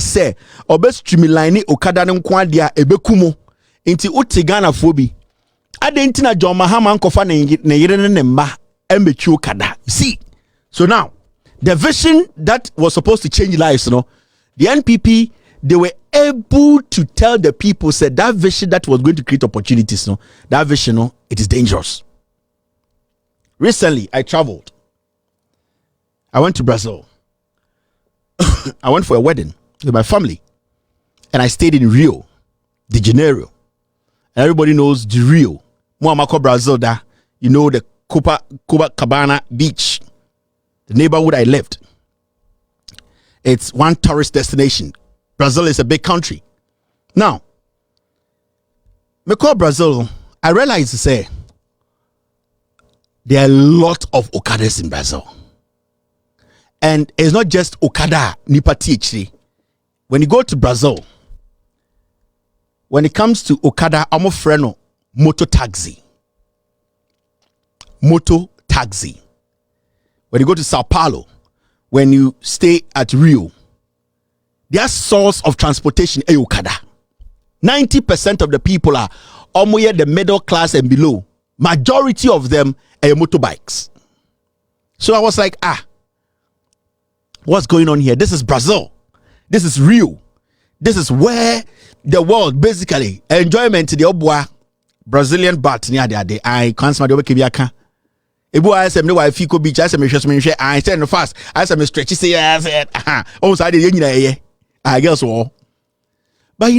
say obe streamline Okada ne nko ade a ebekumo nti uti Ghana fobi adenti na John Mahama nkofa ne yire ne mma embechu Okada. See, so now the vision that was supposed to change lives, the NPP, they were able to tell the people, said that vision that was going to create opportunities, that vision, it is dangerous. Recently, I traveled. I went to Brazil. I went for a wedding with my family, and I stayed in Rio de Janeiro. And everybody knows the Rio. Moamako Brazil, the Copacabana beach, the neighborhood I lived. It's one tourist destination. Brazil is a big country. Now, me call Brazil, I realize to say there are a lot of Okadas in Brazil. And it's not just Okada, Nipa THD. When you go to Brazil, when it comes to Okada, I'm a friend moto taxi. Moto taxi. When you go to Sao Paulo, when you stay at Rio, their source of transportation is Okada. 90% of the people are almost the middle class and below. Majority of them are motorbikes. So I was like, what's going on here? This is Brazil. This is Rio. This is where the world basically enjoyment the obwa Brazilian bat near the I can't smell the Kibiaka. Ebu I said no I feel beach I said me I said no fast I said me stretchy say I said oh side I guess so. But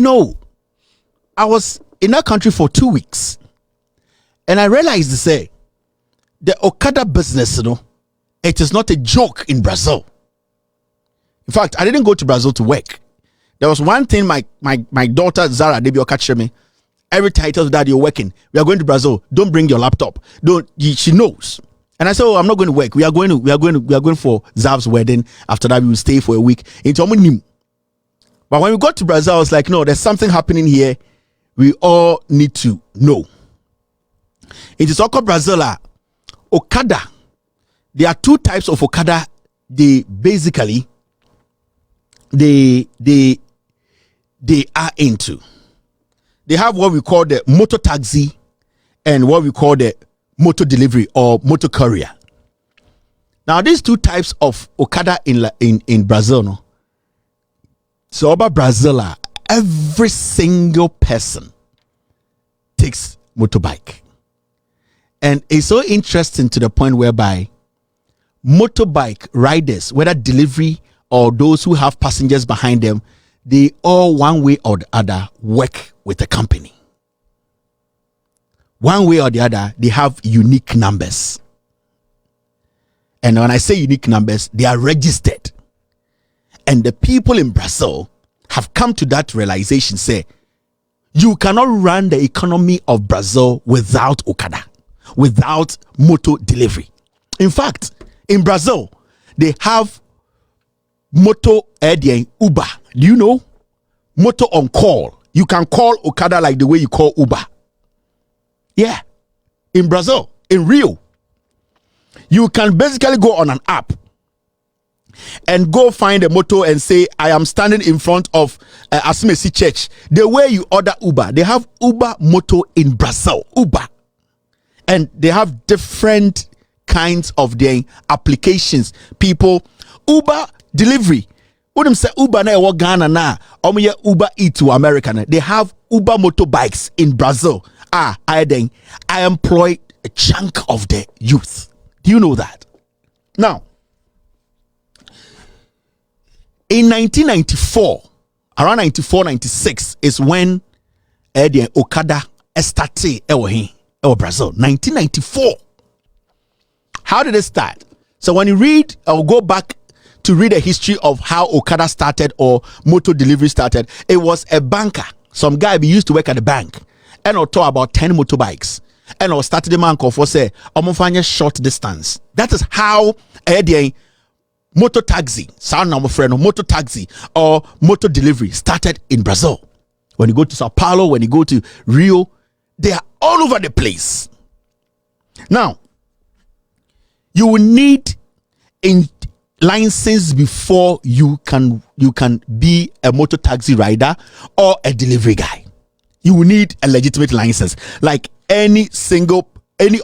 I was in that country for 2 weeks and I realized to say the Okada business, it is not a joke in Brazil. In fact, I didn't go to Brazil to work. There was one thing my daughter Zara Debio catch me. Every time I tell that you're working, we are going to Brazil. Don't bring your laptop. She knows. And I said, oh, I'm not going to work. We are going for Zav's wedding. After that, we will stay for a week. But when we got to Brazil, I was like, no, there's something happening here. We all need to know. It is Oko Brazil, Okada. There are two types of Okada. They are into. They have what we call the motor taxi and what we call the motor delivery or motor courier. Now, these two types of Okada in Brazil, so about Brazil, every single person takes motorbike. And it's so interesting to the point whereby motorbike riders, whether delivery or those who have passengers behind them, they all one way or the other work with the company. One way or the other, they have unique numbers. And when I say unique numbers, they are registered. And the people in Brazil have come to that realization, say, you cannot run the economy of Brazil without Okada, without motor delivery. In fact, in Brazil, they have motor Uber. Do you know? Motor on call. You can call Okada like the way you call Uber. Yeah. In Brazil, in Rio, you can basically go on an app and go find a motor and say, I am standing in front of Asimesi Church. The way you order Uber, they have Uber motor in Brazil. Uber. And they have different kinds of their applications. People, Uber delivery. When say Uber na Ghana na, Uber Eats to America. They have Uber motorbikes in Brazil. I employ a chunk of the youth. Do you know that? Now, in 1994, around 94, 96 is when Okada started in Brazil. 1994. How did it start? So when you read, I'll go back to read a history of how Okada started or motor delivery started. It was a banker. Some guy used to work at the bank and I'll talk about 10 motorbikes. And I'll start the man for say, I'm going to find a short distance. That is how motor taxi, sound number friend, motor taxi or motor delivery started in Brazil. When you go to Sao Paulo, when you go to Rio, they are all over the place. Now, you will need license before you can be a motor taxi rider or a delivery guy. You will need a legitimate license, like any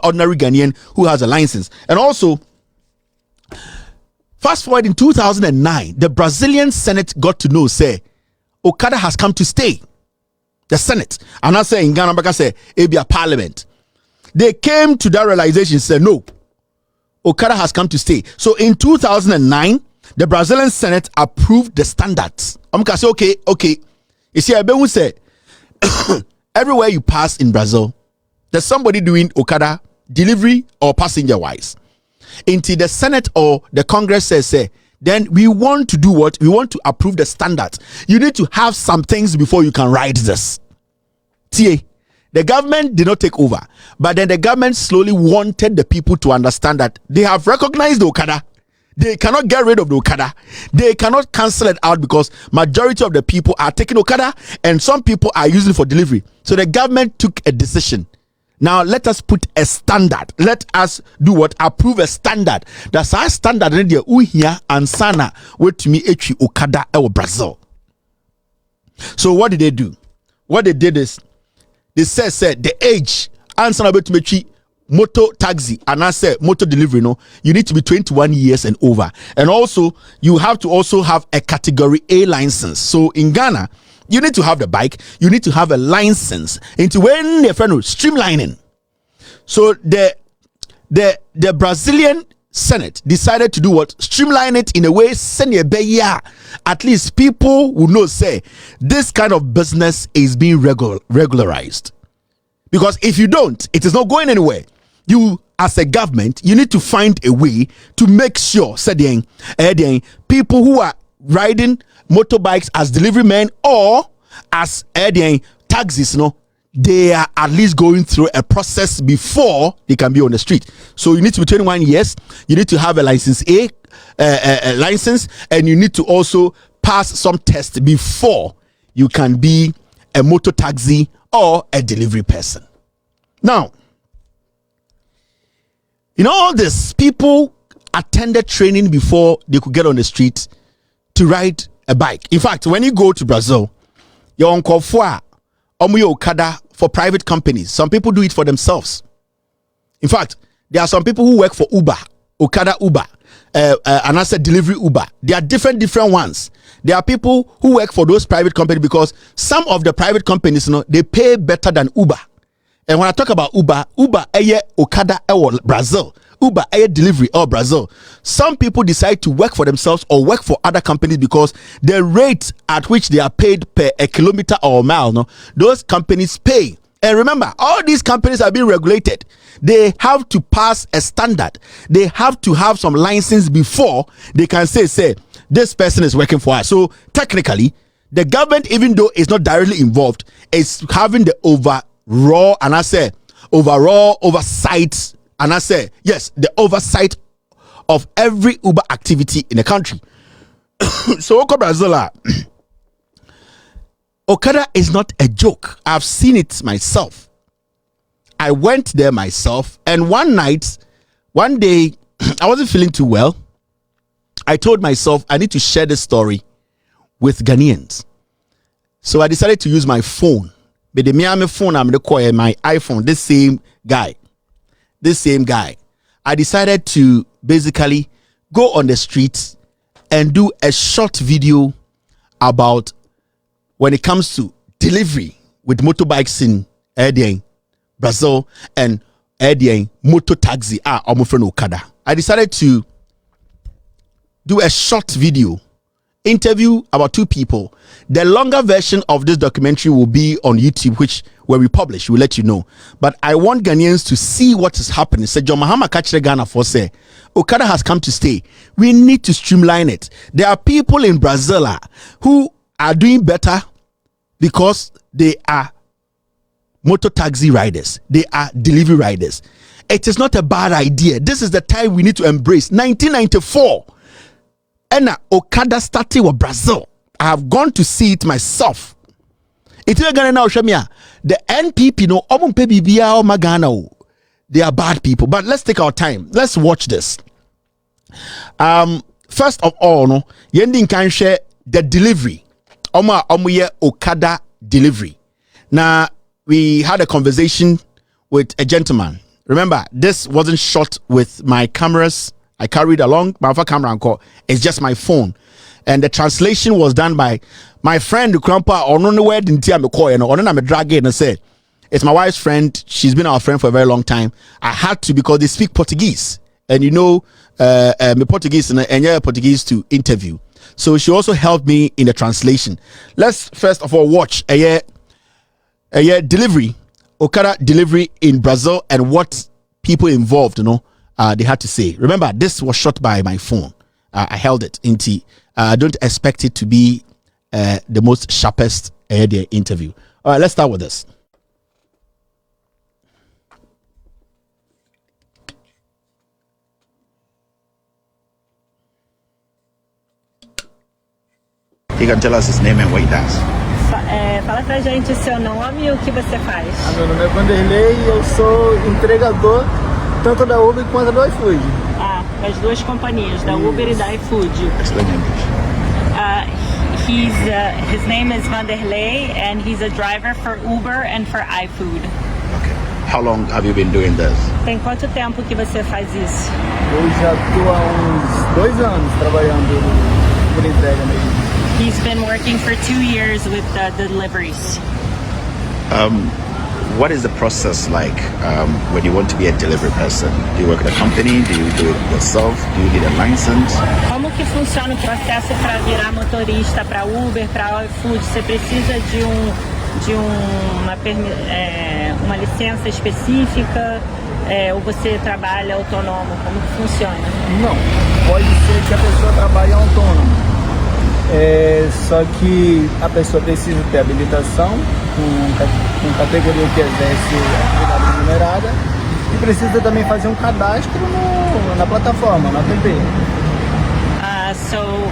ordinary Ghanaian who has a license. And also, fast forward in 2009, the Brazilian Senate got to know, say, Okada has come to stay. The Senate, and I say in Ghana, I say, Abia Parliament. They came to that realization, said, no, Okada has come to stay. So in 2009, the Brazilian Senate approved the standards. I'm going to say, okay. You see, I will say, everywhere you pass in Brazil, there's somebody doing Okada delivery or passenger wise. Until the Senate or the Congress says, say, then we want to do what? We want to approve the standards. You need to have some things before you can ride this. TA, the government did not take over, but then the government slowly wanted the people to understand that they have recognized the Okada. They cannot get rid of the Okada. They cannot cancel it out because majority of the people are taking Okada and some people are using it for delivery. So the government took a decision. Now let us put a standard. Let us do what? Approve a standard. That's our standard in the Uhia and Sana wait to me echi Okada or Brazil. So what did they do? What they did is they said the age and Sana wait to me motor taxi and I said motor delivery, no, you need to be 21 years and over. And also you have to also have a category A license. So in Ghana, you need to have the bike, you need to have a license into when the friend streamlining. So the Brazilian Senate decided to do what? Streamline it in a way, send a beya. At least people will know, say, this kind of business is being regularized. Because if you don't, it is not going anywhere. You, as a government, you need to find a way to make sure, saying, people who are riding motorbikes as delivery men or as taxis, no, they are at least going through a process before they can be on the street. So you need to be 21 years, you need to have a license a license, and you need to also pass some test before you can be a motor taxi or a delivery person. Now, in all this, people attended training before they could get on the street to ride a bike. In fact, when you go to Brazil, you're on Kofua, Okada for private companies. Some people do it for themselves. In fact, there are some people who work for Uber, Okada Uber, and I said delivery Uber. There are different ones. There are people who work for those private companies because some of the private companies, they pay better than Uber. And when I talk about Uber, Okada or Brazil. Uber air delivery or Brazil. Some people decide to work for themselves or work for other companies because the rate at which they are paid per a kilometer or a mile, those companies pay. And remember, all these companies are being regulated. They have to pass a standard. They have to have some license before they can say this person is working for us. So technically, the government, even though it's not directly involved, is having the overall oversight. And I say, yes, the oversight of every Uber activity in the country. So, Okada is not a joke. I've seen it myself. I went there myself. And one day, I wasn't feeling too well. I told myself, I need to share this story with Ghanaians. So I decided to use my phone. But the phone, I'm going to call my iPhone, this same guy. I decided to basically go on the streets and do a short video about when it comes to delivery with motorbikes in Brazil and motor taxi Okada. I decided to do a short video, interview about 2 people. The longer version of this documentary will be on YouTube, which when we publish, we'll let you know. But I want Ghanaians to see what is happening. Say John Mahama Kachre Ghana for say Okada has come to stay. We need to streamline it. There are people in Brazil who are doing better because they are motor taxi riders. They are delivery riders. It is not a bad idea. This is the time we need to embrace. 1994. And Okada started with Brazil. I have gone to see it myself. It's gonna now show me the NPP they are bad people. But let's take our time. Let's watch this. first of all, no, yending can share the delivery. Omuye Okada delivery. Now, we had a conversation with a gentleman. Remember, this wasn't shot with my cameras. I carried along my camera and call. It's just my phone. And the translation was done by my friend, Grandpa, or no word in Tia McCoy, and on a drag and said, it's my wife's friend. She's been our friend for a very long time. I had to because they speak Portuguese. And you know, me Portuguese and yeah, Portuguese to interview. So she also helped me in the translation. Let's first of all watch a delivery, Okada delivery in Brazil, and what people involved, you know, they had to say. Remember, this was shot by my phone. I held it in T. Don't expect it to be the most sharpest interview. All right, let's start with this. You can tell us his name and what he does. Fala pra gente o seu nome e o que você faz. Meu nome é Vanderlei e eu sou entregador tanto da Uber quanto do iFood. Das duas companhias, da Uber e da iFood. Explain English. His name is Vanderlei and he's a driver for Uber and for iFood. Okay. How long have you been doing this? Tem quanto tempo que você faz isso? Eu já estou há uns 2 anos trabalhando por entrega mesmo. He's been working for 2 years with the deliveries. What is the process like when you want to be a delivery person? Do you work at a company? Do you do it yourself? Do you need a license? Como que funciona o processo para virar motorista para Uber, para iFood? Você precisa de uma licença específica? Ou você trabalha autônomo? Como que funciona? Não, pode ser que a pessoa trabalhe autônomo. Só que a pessoa precisa ter habilitação com categoria que exerce atividade remunerada e precisa também fazer um cadastro na plataforma, na app. So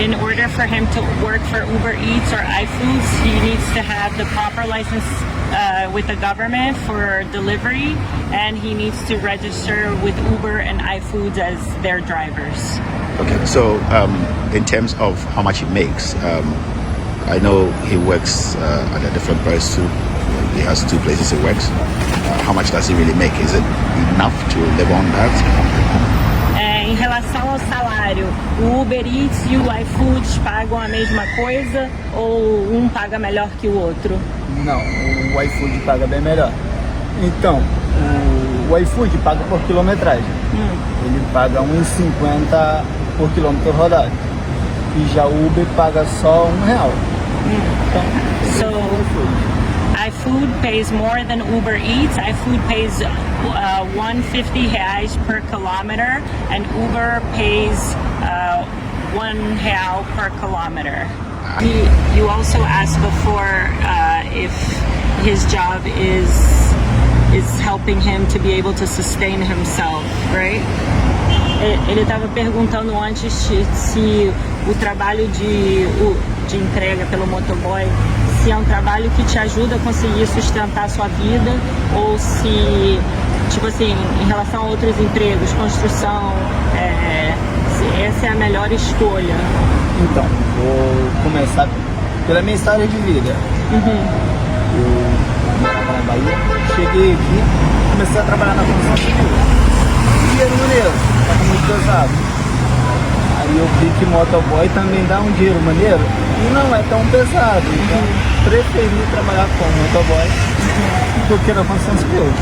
in order for him to work for Uber Eats or iFoods, he needs to have the proper license with the government for delivery, and he needs to register with Uber and iFoods as their drivers. Okay, so in terms of how much he makes, I know he works at a different place too. He has 2 places he works. How much does he really make? Is it enough to live on that? Em relação ao salário, o Uber Eats e o iFood pagam a mesma coisa ou um paga melhor que o outro? Não, o iFood paga bem melhor. Então, o iFood paga por quilometragem. Ele paga 1,50 por quilômetro rodado. E já o Uber paga só R$1. Então, so iFood pays more than Uber Eats. iFood pays 150 reais per kilometer, and Uber pays R$1 per kilometer. You also asked before if his job is helping him to be able to sustain himself, right? Ele estava perguntando antes se o trabalho de entrega pelo motoboy, se é um trabalho que te ajuda a conseguir sustentar a sua vida, ou se, tipo assim, em relação a outros empregos, construção, se essa é a melhor escolha. Então, vou começar pela minha história de vida. Eu morava na Bahia, cheguei aqui, comecei a trabalhar na construção civil. Dinheiro maneiro, tava muito pesado. Aí eu vi que motoboy também dá um dinheiro maneiro e não é tão pesado. Então, preferi trabalhar com motoboy do que na construção civil.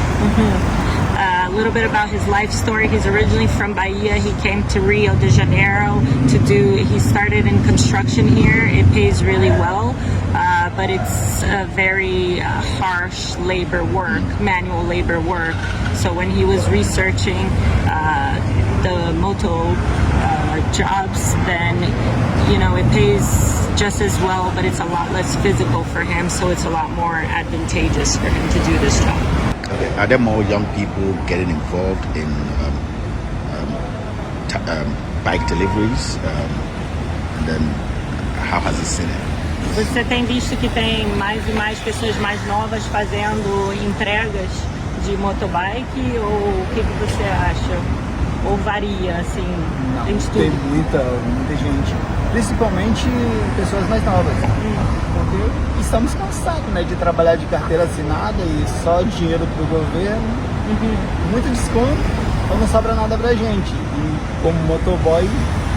A little bit about his life story. He's originally from Bahia. He came to Rio de Janeiro he started in construction here. It pays really well, but it's a very harsh labor work, manual labor work. So when he was researching the moto jobs, then, you know, it pays just as well, but it's a lot less physical for him, so it's a lot more advantageous for him to do this job. Okay. Are there more young people getting involved in bike deliveries? And then how has it seen it? Você tem visto que tem mais e mais pessoas mais novas fazendo entregas de motobike, ou o que você acha? Ou varia, assim, Não, tem tem estudo? muita gente, principalmente pessoas mais novas, porque estamos cansados, né, de trabalhar de carteira assinada e só dinheiro pro governo, muito desconto, então não sobra nada pra gente. E como motoboy,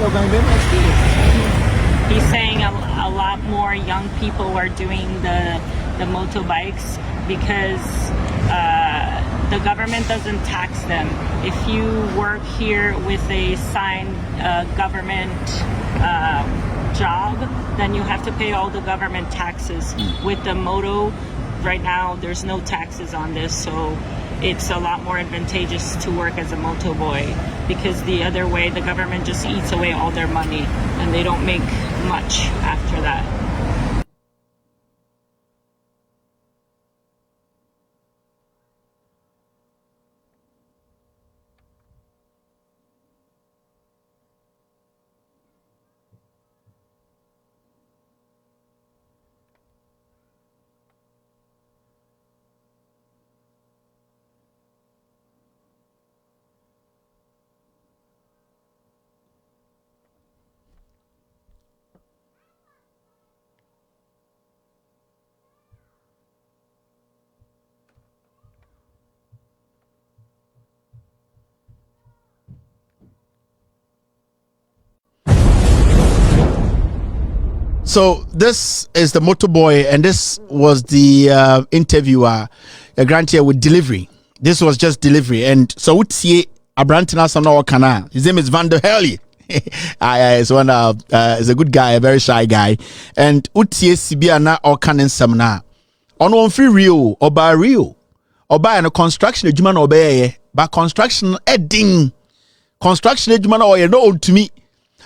eu ganho bem mais que isso. He's saying a lot more young people are doing the motorbikes because the government doesn't tax them. If you work here with a signed government job, then you have to pay all the government taxes. With the moto, right now there's no taxes on this, so it's a lot more advantageous to work as a moto boy, because the other way the government just eats away all their money and they don't make much after that. So this is the motorboy, and this was the interviewer, a grant here with delivery. This was just delivery, and so Utie Abrantina Sanoa Kana. His name is Van der Helly. Is a good guy, a very shy guy, and Utie Sibiana or Canon Samna. On free real or by real or by a construction human obey, but construction edding construction human or you know to me.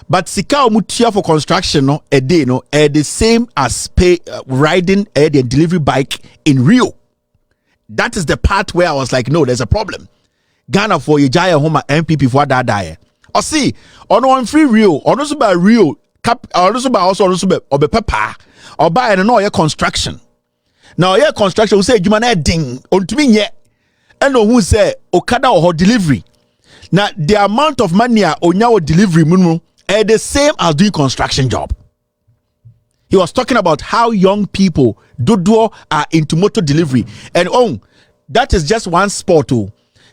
But sika mutia for construction no a day no the same as pay riding a delivery bike in Rio. That is the part where I was like, no, there's a problem. Ghana for your jaya home MPP for that die. Or see, on one free Rio, or also by Rio cap, or also by or by papa, or by an oil construction. Now your construction will say you man ding on to me yet. And no who say Okada or delivery. Now the amount of money on your delivery minimum the same as doing construction job. He was talking about how young people are into motor delivery, and that is just one sport.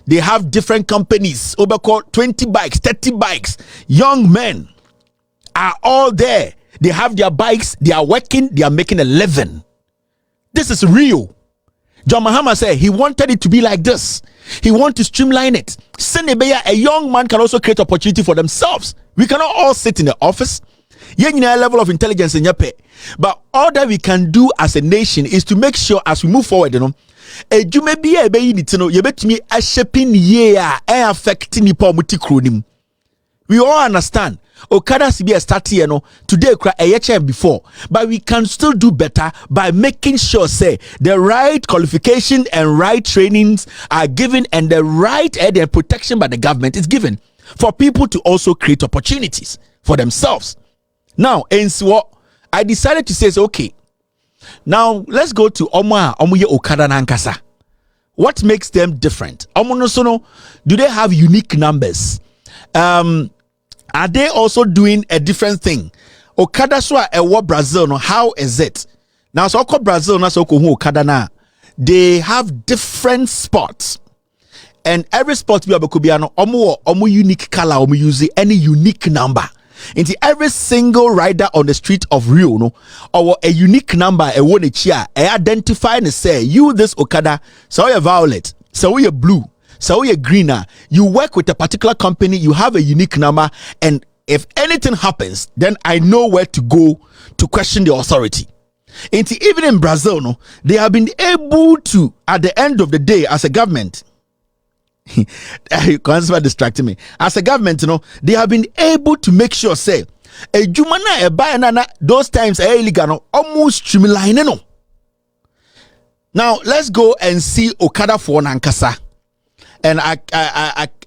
They have different companies, over 20 bikes, 30 bikes. Young men are all there. They have their bikes, they are working, they are making a living. This is real. John Mahama said he wanted it to be like this. He wanted to streamline it. A young man can also create opportunity for themselves. We cannot all sit in the office. You need a level of intelligence in your pay. But all that we can do as a nation is to make sure as we move forward, you may be a baby, you bet me a shaping year affecting the. We all understand. Okada CB started today cry a year before, but we can still do better by making sure say the right qualification and right trainings are given, and the right and protection by the government is given for people to also create opportunities for themselves. Now, and so I decided to say, okay, now let's go to Omuye Okada Nankasa. What makes them different? Do they have unique numbers? Are they also doing a different thing? Okada swa ewo Brazil no, how is it? Now so ko Brazil na so ko hu Okada na. They have different spots. And every spot we could be an omu unique color, omu use any unique number. Into every single rider on the street of Rio, no, or a unique number, a one chia, identify and say, you this Okada, so you're violet, so you're blue. So you're greener. You work with a particular company, you have a unique number, and if anything happens, then I know where to go to question the authority. And even in Brazil, no, they have been able to, at the end of the day, as a government, constantly distracting me. As a government, they have been able to make sure, say, a jumana a buy those times a illegal almost streamline. Now let's go and see Okada for Nankasa. And I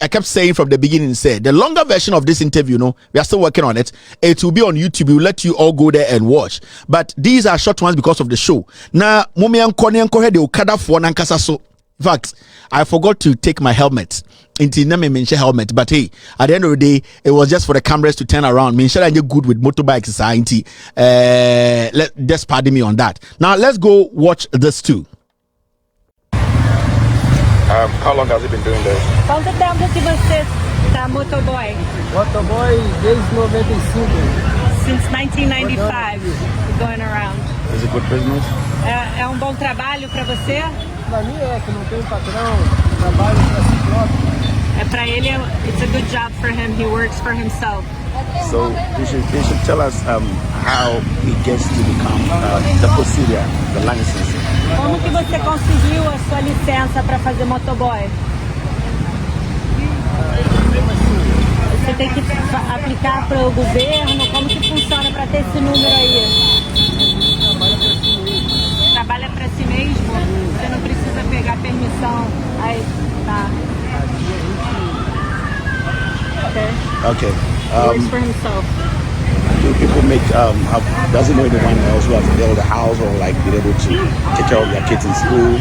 kept saying from the beginning, say the longer version of this interview, we are still working on it. It will be on YouTube. We'll let you all go there and watch. But these are short ones because of the show. Now, Mumi Ankoni Anko had the Okada for Nankasa so In fact, I forgot to take my helmet. Into me mention helmet, but hey, at the end of the day, it was just for the cameras to turn around. Mention I get good with motorbike society. Just pardon me on that. Now let's go watch this too. How long has he been doing this? Quanto tempo que você tá motoboy? Motoboy desde 95. Since 1995, going around. Is it good business? É bom trabalho para você? Pra mim que não tem patrão, trabalho pra si próprio. Para ele, it's a good job for him. He works for himself. So you should tell us how he gets to become the procedure, the license. Como que você conseguiu a sua licença para fazer motoboy? Você tem que aplicar para o governo? Como que funciona para ter esse número aí? Trabalha para si mesmo? Você não precisa pegar permissão. Aí, tá. Okay. He works for himself. Do people does he know anyone else who has built a house or like been able to take care of their kids in school?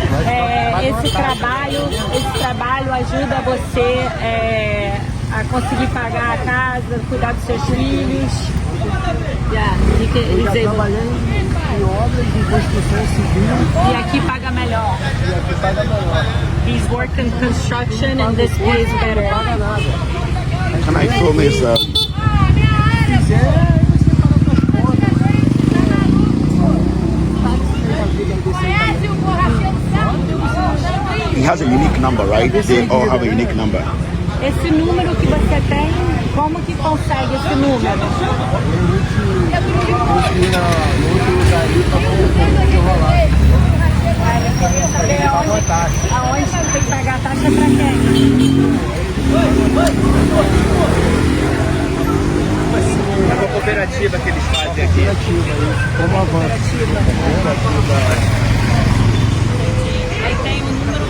Esse trabalho ajuda você a conseguir pagar a casa, cuidar dos seus filhos. Ele trabalhando em obras de construção civil. E aqui paga melhor. He's worked in construction and this pays better. Can I film his? He has a unique number, right? They all have a unique number. Esse número que você tem, como que consegue esse número? Aonde você tem que pagar a taxa pra quem? É uma cooperativa que eles fazem aqui. Como avanço. Aí tem um número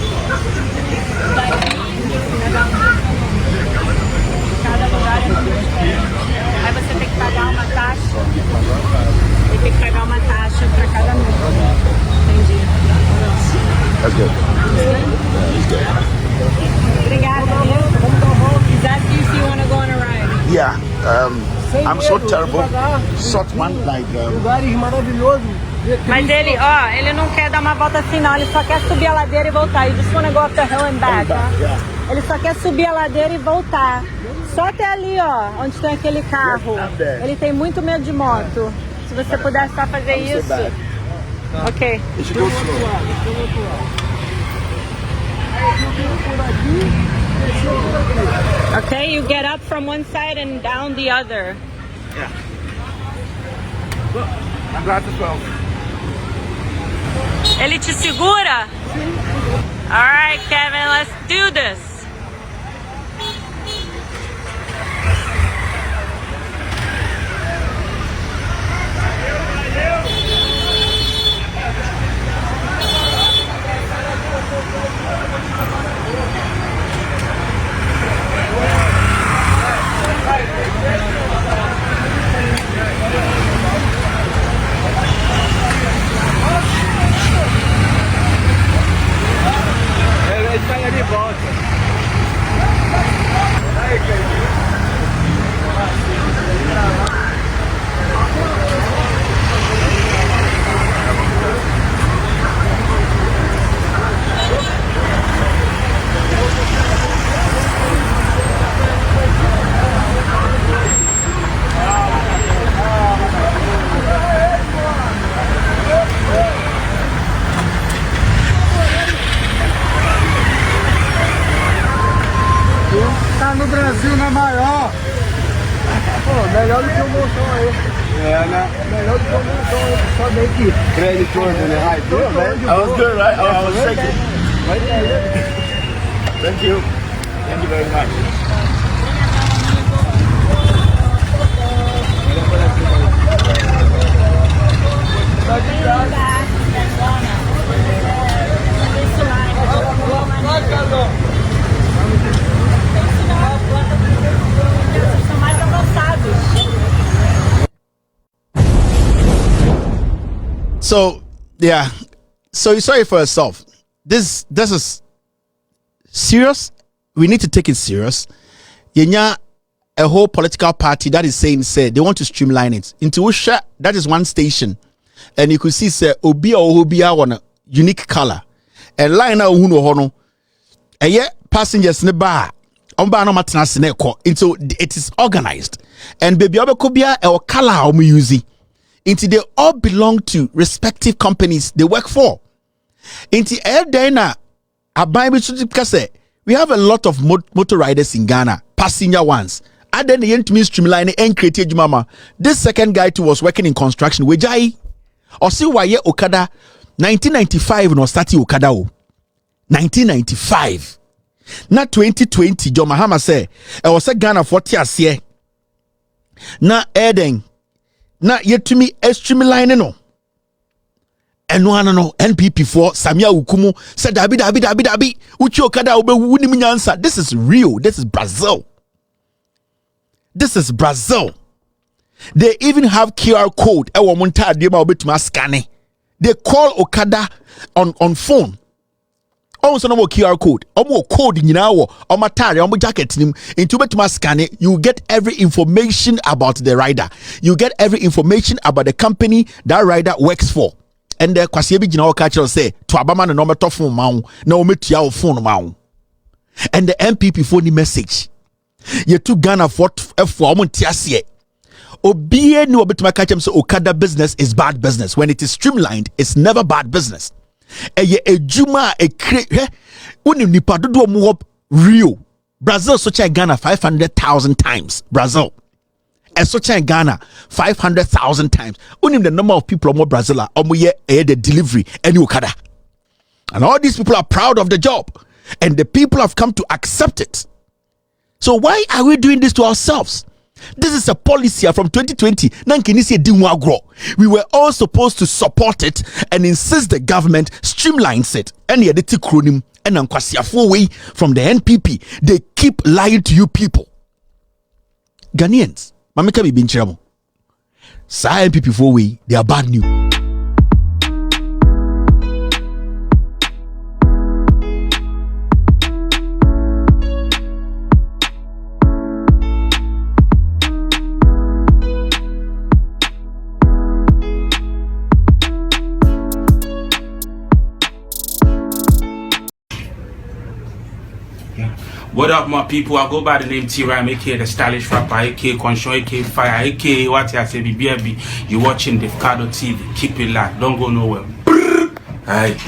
cada lugar é diferente. Aí você tem que pagar uma taxa. E tem que pagar uma taxa para cada número. Entendi. That's good. He's good. Obrigada. Is that if you want to go on a ride? Yeah. I'm so terrible. Short one like. Lugares maravilhosos. Mas ele não quer dar uma volta assim não, ele só quer subir a ladeira e voltar. Ele just wanna go up the hill and back, tá? Ele só quer subir a ladeira e voltar. Só até ali, ó, onde tem aquele carro. Ele tem muito medo de moto. Se você puder só fazer isso. Ok. Okay, you get up from one side and down the other. Yeah. Look, I'm glad as well. Ele te segura? Alright, Kevin, let's do this. Ele pega de volta. Tá no Brasil na maior. Pô, melhor do que o montão aí. Né? Melhor do que o montão aí. Só dei que crédito todo, né? Ai, pô, velho. I was good, right? I was shaking. Vai daí. Thank you. Thank you very much. São mais avançados. So yeah, so you saw it for yourself. This is serious. We need to take it serious. Yenya a whole political party that is saying say they want to streamline it into Usha. That is one station, and you could see say Obia or Obia one unique color and line out uno hono. And yet passengers in the bar. Into it is organized, and baby obekobia or color how we use it. Into they all belong to respective companies they work for. Into air dana we have a lot of motor riders in Ghana, passenger ones. And then the end to me streamline and create mama. This second guy too was working in construction. Wejai or see why Okada 1995 no starting Okada 1995. Na 2020 John Mahama say I was a Ghana 40 years na Eden na yetumi streamline no eno no NPP4 Samia Ukumu said dabi uchi Okada obewu ni nyansa. This is real. This is Brazil. This is Brazil. They even have QR code e wo monta adema obetuma scanning. They call Okada on phone. Also no more QR code. More code in our matari, jacket into betuma scan it. You get every information about the rider. You get every information about the company that rider works for. And the kwasiebi jina okacho say to abama no matter phone maun na ometua phone maun. And the MPP phone message. You took Ghana for omontiasie. Obie no betuma kachem say Okada business is bad business. When it is streamlined, it's never bad business. A juma a create nipa dodo mo real Brazil such a Ghana 500,000 times. Brazil and such a Ghana 500,000 times. Unim the number of people more Brazil are the delivery and Okada. And all these people are proud of the job, and the people have come to accept it. So why are we doing this to ourselves? This is a policy from 2020. We were all supposed to support it and insist the government streamlines it. And the kronim and way from the NPP, they keep lying to you people. Ghanaians, mamika bi binchiramo. Sa NPP 4 way, they are bad news. What up, my people? I go by the name T-Ram, aka the stylish rapper, aka Conscious, aka Fire, aka what I say, BBB. You watching Davcadotv. Keep it live. Don't go nowhere. Alright.